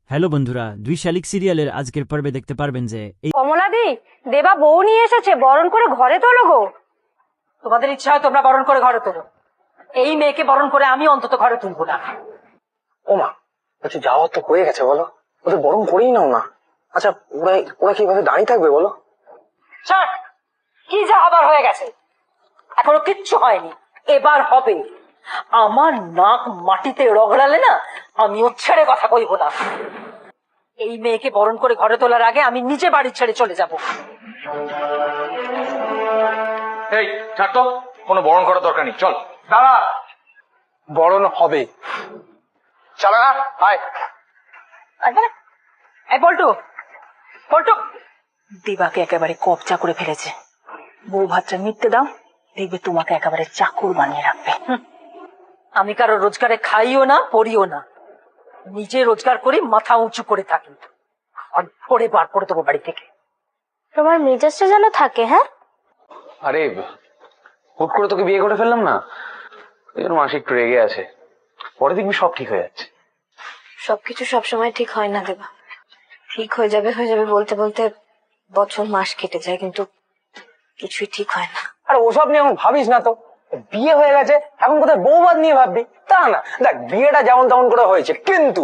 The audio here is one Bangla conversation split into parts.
হ্যালো বন্ধুরা, দুই শালিক সিরিয়ালের আজকের পর্বে দেখতে পারবেন যে এই কমলাদি, দেবা বউ নিয়ে এসেছে, বরণ করে ঘরে তোলো গো। তোমাদের ইচ্ছা হয় তোমরা বরণ করে ঘরে তোলো, এই মেয়েকে বরণ করে আমি অন্তত ঘরে তুলবো না। ওমা, বলছি যাওয়ার তো হয়ে গেছে, বলো ওদের বরং করেই নাও না। আচ্ছা ওরা ওরা কিভাবে দাঁড়িয়ে থাকবে বলো? ছাড়, কি যা আবার হয়ে গেছে, এখনো কিচ্ছু হয়নি, এবার হবে। আমার নাক মাটিতে রগড়ালে না, আমিও ছেড়ে কথা কইব না। এই মেয়েকে বরণ করে ঘরে তোলার আগে আমি নিজে বাড়ি ছেড়ে চলে যাব। এই ছাড় তো, কোনো বরণ করার দরকার নেই, চল। দাঁড়া, বরণ হবে। চলো না, আয়। এই পল্টু, পল্টু, দিবাকে একেবারে কবজা করে ফেলেছে। বউ ভাতটা মিটতে দাও, দেখবে তোমাকে একেবারে চাকর বানিয়ে রাখবে। আমি কারো রোজগারে খাইও না, পড়িও না, নিজে রোজগার করি, মাথা উঁচু করে থাকি, আর পরে বার করে দেবো বাড়ি থেকে। তোমার মেজাজটা যেন থাকে। হ্যাঁ, আরে হুট করে তোকে বিয়ে করে ফেললাম না, এই জন্য মাসি একটু রেগে আছে। পরে দেখবি সব ঠিক হয়ে যাচ্ছে। সবকিছু সবসময় ঠিক হয় না দেবা। ঠিক হয়ে যাবে বলতে বলতে বছর মাস কেটে যায়, কিন্তু কিছুই ঠিক হয় না। আর ওসব নিয়ে এখন ভাবিস না তো, বিয়ে হয়ে গেছে, এখন কোথায় বউবাদ নিয়ে ভাববি তা না। দেখ, বিয়েটা যেমন তেমন করে হয়েছে, কিন্তু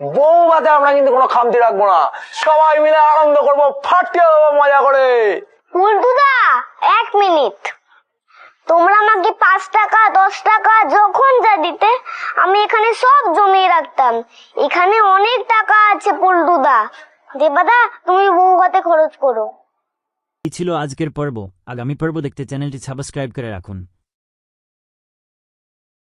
বউবাদে আমরা কিন্তু কোনো খামতি রাখবো না, সবাই মিলে আনন্দ করবো, ফাটিয়ে দেবো মজা করে। উল্টুদা, 1 মিনিট। তোমরা আমাকে 5 টাকা 10 টাকা যখন যা দিতে, আমি এখানে সব জমিয়ে রাখতাম। এখানে অনেক টাকা আছে পল্টুদা। দেবাদা, তুমি বউ ভাতে খরচ করো। ছিল আজকের পর্ব। আগামী পর্ব দেখতে চ্যানেলটি সাবস্ক্রাইব করে রাখুন।